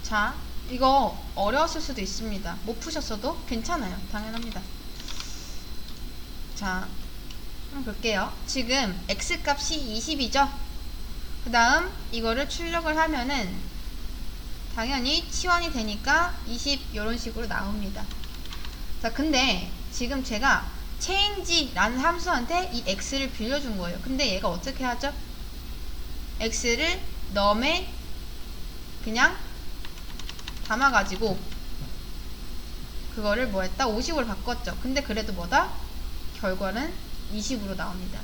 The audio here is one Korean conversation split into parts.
자, 이거 어려웠을 수도 있습니다. 못 푸셨어도 괜찮아요. 당연합니다. 자, 한번 볼게요. 지금 x값이 20이죠? 그 다음 이거를 출력을 하면은 당연히 치환이 되니까 20 이런 식으로 나옵니다. 자, 근데 지금 제가 change라는 함수한테 이 x를 빌려준 거예요. 근데 얘가 어떻게 하죠? x를 num에 그냥 담아가지고 그거를 뭐 했다? 50으로 바꿨죠. 근데 그래도 뭐다? 결과는 20으로 나옵니다.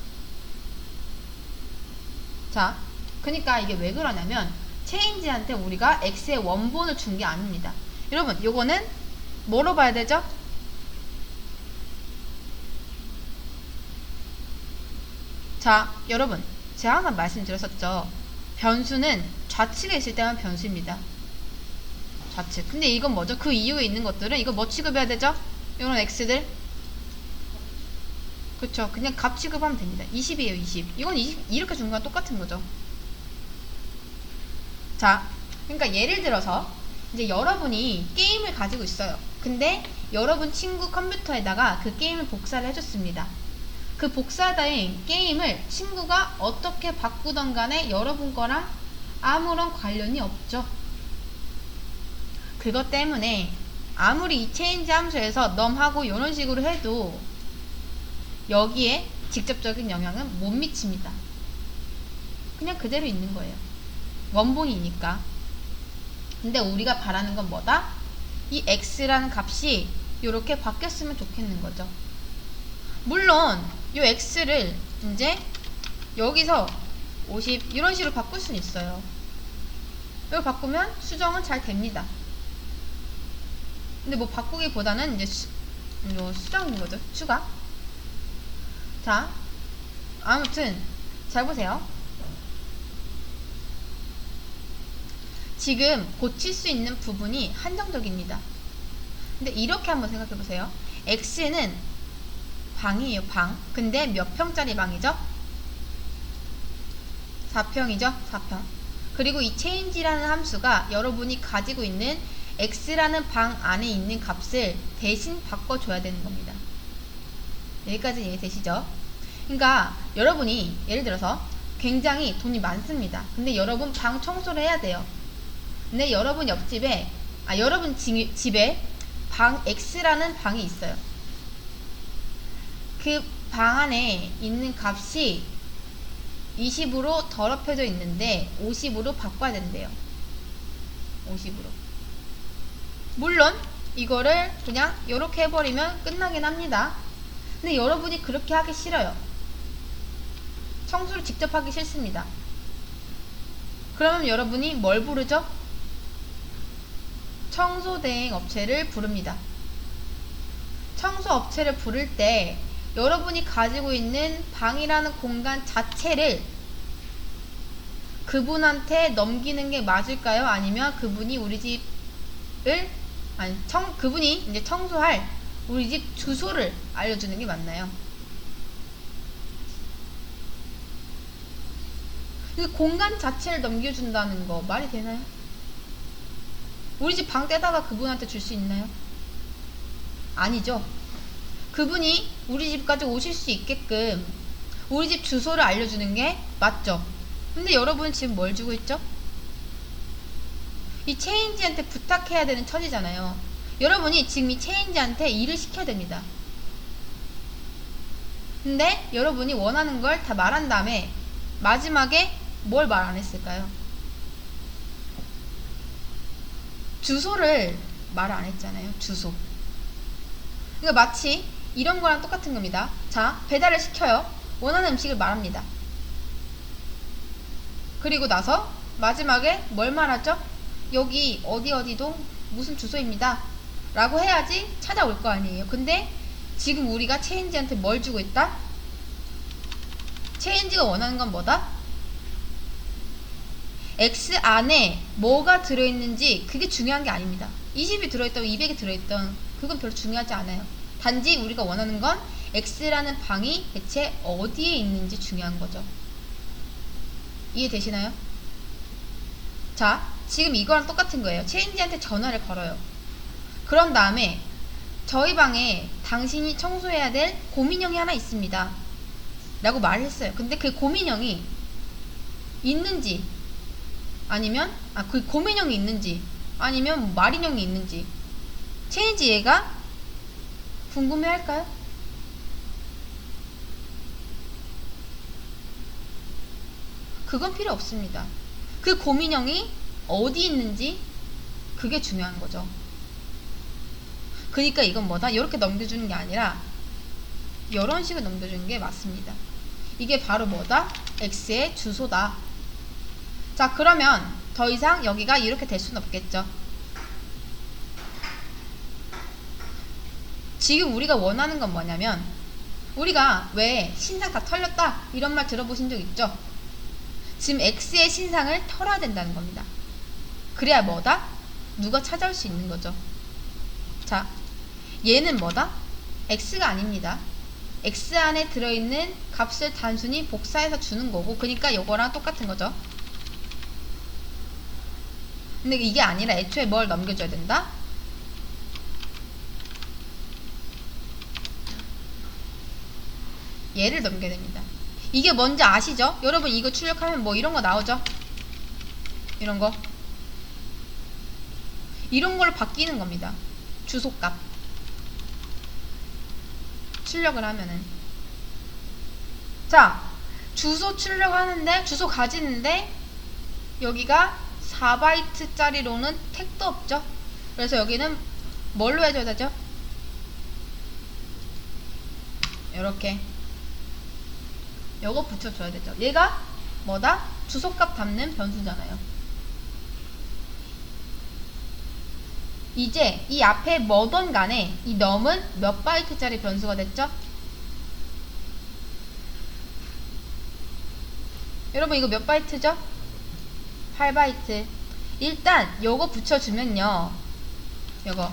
자, 그러니까 이게 왜 그러냐면 change한테 우리가 x의 원본을 준 게 아닙니다. 여러분, 요거는 뭐로 봐야 되죠? 자, 여러분, 제가 항상 말씀드렸었죠. 변수는 좌측에 있을 때만 변수입니다. 좌측. 근데 이건 뭐죠? 그 이후에 있는 것들은 이거 뭐 취급해야 되죠? 이런 x들. 그쵸. 그냥 값 취급하면 됩니다. 20이에요, 20. 이건 20, 이렇게 준 거랑 똑같은 거죠. 자, 그러니까 예를 들어서 이제 여러분이 게임을 가지고 있어요. 근데 여러분 친구 컴퓨터에다가 그 게임을 복사를 해줬습니다. 그 복사된 게임을 친구가 어떻게 바꾸던 간에 여러분 거랑 아무런 관련이 없죠. 그것 때문에 아무리 이 change 함수에서 num하고 이런 식으로 해도 여기에 직접적인 영향은 못 미칩니다. 그냥 그대로 있는 거예요. 원본이니까. 근데 우리가 바라는 건 뭐다? 이 x라는 값이 이렇게 바뀌었으면 좋겠는 거죠. 물론 이 x를 이제 여기서 50 이런 식으로 바꿀 수는 있어요. 이거 바꾸면 수정은 잘 됩니다. 근데 뭐 바꾸기보다는 이제 수정인 거죠. 추가. 자, 아무튼 잘 보세요. 지금 고칠 수 있는 부분이 한정적입니다. 근데 이렇게 한번 생각해 보세요. x는 방이에요, 방. 근데 몇 평짜리 방이죠? 4평이죠? 4평. 그리고 이 change라는 함수가 여러분이 가지고 있는 x라는 방 안에 있는 값을 대신 바꿔줘야 되는 겁니다. 여기까지 이해되시죠? 그러니까 여러분이 예를 들어서 굉장히 돈이 많습니다. 근데 여러분 방 청소를 해야 돼요. 근데 여러분 옆집에 여러분 집에 방 X라는 방이 있어요. 그 방 안에 있는 값이 20으로 더럽혀져 있는데 50으로 바꿔야 된대요. 50으로. 물론 이거를 그냥 이렇게 해버리면 끝나긴 합니다. 근데 여러분이 그렇게 하기 싫어요. 청소를 직접 하기 싫습니다. 그러면 여러분이 뭘 부르죠? 청소 대행 업체를 부릅니다. 청소 업체를 부를 때 여러분이 가지고 있는 방이라는 공간 자체를 그분한테 넘기는 게 맞을까요? 아니면 그분이 우리 집을 그분이 이제 청소할 우리 집 주소를 알려주는 게 맞나요? 그 공간 자체를 넘겨준다는 거 말이 되나요? 우리 집 방 떼다가 그분한테 줄 수 있나요? 아니죠. 그분이 우리 집까지 오실 수 있게끔 우리 집 주소를 알려주는 게 맞죠. 근데 여러분은 지금 뭘 주고 있죠? 이 체인지한테 부탁해야 되는 처지잖아요. 여러분이 지금 이 체인지한테 일을 시켜야 됩니다. 근데 여러분이 원하는 걸 다 말한 다음에 마지막에 뭘 말 안 했을까요? 주소를 말 안 했잖아요. 주소. 그러니까 마치 이런 거랑 똑같은 겁니다. 자, 배달을 시켜요. 원하는 음식을 말합니다. 그리고 나서 마지막에 뭘 말하죠? 여기 어디도 무슨 주소입니다. 라고 해야지 찾아올 거 아니에요. 근데 지금 우리가 체인지한테 뭘 주고 있다? 체인지가 원하는 건 뭐다? X 안에 뭐가 들어있는지 그게 중요한 게 아닙니다. 20이 들어있던 200이 들어있던 그건 별로 중요하지 않아요. 단지 우리가 원하는 건 X라는 방이 대체 어디에 있는지 중요한 거죠. 이해되시나요? 자, 지금 이거랑 똑같은 거예요. 체인지한테 전화를 걸어요. 그런 다음에 저희 방에 당신이 청소해야 될 곰인형이 하나 있습니다 라고 말을 했어요. 근데 그 곰인형이 있는지 아니면 그 곰인형이 있는지 아니면 말인형이 있는지 체인지 얘가 궁금해 할까요? 그건 필요 없습니다. 그 곰인형이 어디 있는지 그게 중요한 거죠. 그러니까 이건 뭐다? 이렇게 넘겨주는 게 아니라 이런 식으로 넘겨주는 게 맞습니다. 이게 바로 뭐다? X의 주소다. 자, 그러면 더 이상 여기가 이렇게 될 수는 없겠죠. 지금 우리가 원하는 건 뭐냐면, 우리가 왜 신상 다 털렸다 이런 말 들어보신 적 있죠? 지금 X의 신상을 털어야 된다는 겁니다. 그래야 뭐다? 누가 찾아올 수 있는 거죠. 자, 얘는 뭐다? X가 아닙니다. X 안에 들어있는 값을 단순히 복사해서 주는 거고, 그러니까 요거랑 똑같은 거죠. 근데 이게 아니라 애초에 뭘 넘겨줘야 된다? 얘를 넘겨야 됩니다. 이게 뭔지 아시죠? 여러분 이거 출력하면 뭐 이런 거 나오죠? 이런 거. 이런 걸로 바뀌는 겁니다. 주소값. 출력을 하면은. 자, 주소 출력하는데, 주소 가지는데, 여기가 4바이트짜리로는 택도 없죠? 그래서 여기는 뭘로 해줘야 되죠? 요렇게. 요거 붙여줘야 되죠. 얘가 뭐다? 주소값 담는 변수잖아요. 이제 이 앞에 뭐든 간에 이 num은 몇 바이트짜리 변수가 됐죠? 여러분 이거 몇 바이트죠? 8바이트. 일단 요거 붙여주면요, 요거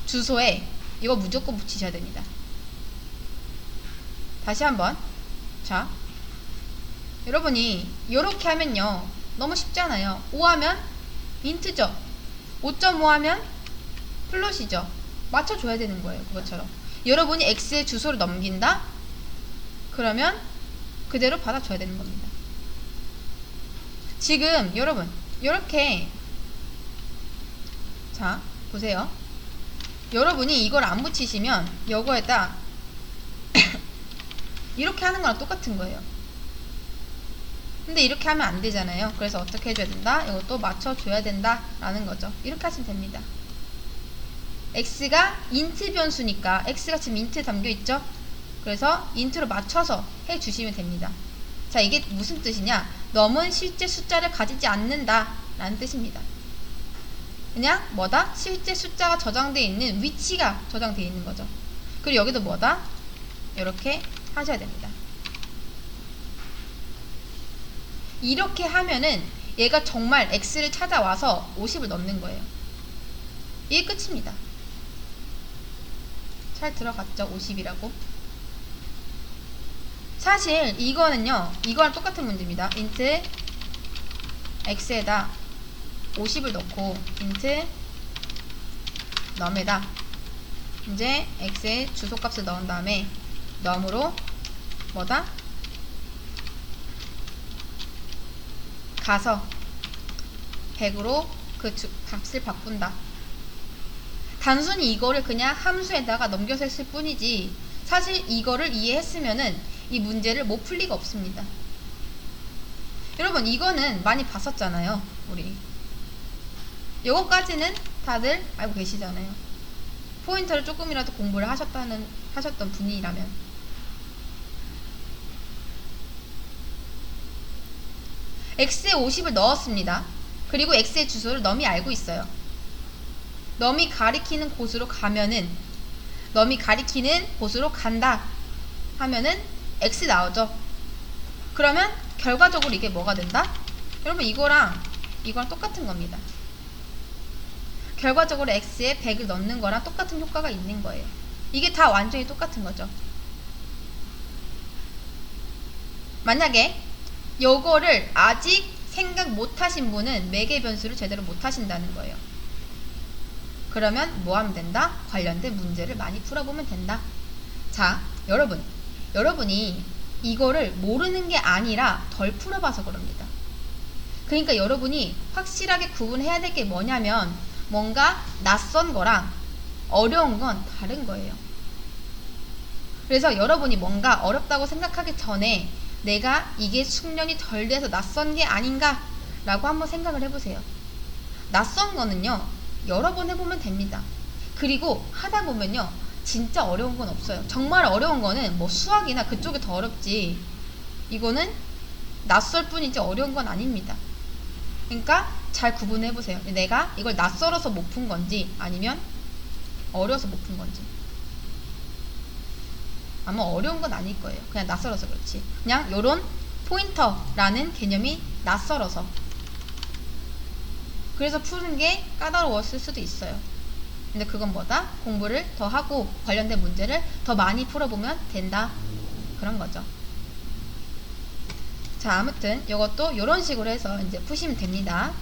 주소에 이거 무조건 붙이셔야 됩니다. 다시 한번. 자, 여러분이 요렇게 하면요 너무 쉽잖아요. 5 하면 인트죠. 5.5 하면 플롯이죠. 맞춰줘야 되는 거예요. 그것처럼 여러분이 X의 주소를 넘긴다? 그러면 그대로 받아줘야 되는 겁니다. 지금 여러분 요렇게, 자 보세요. 여러분이 이걸 안 붙이시면 요거에다 이렇게 하는 거랑 똑같은 거예요. 근데 이렇게 하면 안 되잖아요. 그래서 어떻게 해줘야 된다? 이것도 맞춰줘야 된다 라는 거죠. 이렇게 하시면 됩니다. X가 int 변수니까 X가 지금 int 담겨있죠? 그래서 int로 맞춰서 해주시면 됩니다. 자, 이게 무슨 뜻이냐? num은 실제 숫자를 가지지 않는다 라는 뜻입니다. 그냥 뭐다? 실제 숫자가 저장되어 있는 위치가 저장되어 있는 거죠. 그리고 여기도 뭐다? 이렇게 하셔야 됩니다. 이렇게 하면은 얘가 정말 X를 찾아와서 50을 넣는 거예요. 이게 끝입니다. 잘 들어갔죠? 50이라고. 사실 이거는요, 이거랑 똑같은 문제입니다. int x에다 50을 넣고 int num에다 이제 x의 주소값을 넣은 다음에 num으로 뭐다? 가서 100으로 그 값을 바꾼다. 단순히 이거를 그냥 함수에다가 넘겨서 했을 뿐이지 사실 이거를 이해했으면은 이 문제를 못 풀 리가 없습니다. 여러분 이거는 많이 봤었잖아요. 우리 요거까지는 다들 알고 계시잖아요. 포인터를 조금이라도 공부를 하셨던 분이라면. x에 50을 넣었습니다. 그리고 x의 주소를 num이 알고 있어요. num이 가리키는 곳으로 가면은, num이 가리키는 곳으로 간다 하면은 x 나오죠. 그러면 결과적으로 이게 뭐가 된다? 여러분 이거랑 똑같은 겁니다. 결과적으로 x에 100을 넣는 거랑 똑같은 효과가 있는 거예요. 이게 다 완전히 똑같은 거죠. 만약에 요거를 아직 생각 못 하신 분은 매개 변수를 제대로 못 하신다는 거예요. 그러면 뭐 하면 된다? 관련된 문제를 많이 풀어보면 된다. 자, 여러분이 이거를 모르는 게 아니라 덜 풀어봐서 그럽니다. 그러니까 여러분이 확실하게 구분해야 될 게 뭐냐면 뭔가 낯선 거랑 어려운 건 다른 거예요. 그래서 여러분이 뭔가 어렵다고 생각하기 전에 내가 이게 숙련이 덜 돼서 낯선 게 아닌가 라고 한번 생각을 해보세요. 낯선 거는요, 여러 번 해보면 됩니다. 그리고 하다 보면요, 진짜 어려운 건 없어요. 정말 어려운 거는 뭐 수학이나 그쪽이 더 어렵지, 이거는 낯설 뿐이지 어려운 건 아닙니다. 그러니까 잘 구분해 보세요. 내가 이걸 낯설어서 못 푼 건지 아니면 어려워서 못 푼 건지. 아마 어려운 건 아닐 거예요. 그냥 낯설어서 그렇지. 그냥 요런 포인터라는 개념이 낯설어서. 그래서 푸는 게 까다로웠을 수도 있어요. 근데 그건 뭐다? 공부를 더 하고 관련된 문제를 더 많이 풀어보면 된다. 그런 거죠. 자, 아무튼 이것도 이런 식으로 해서 이제 푸시면 됩니다.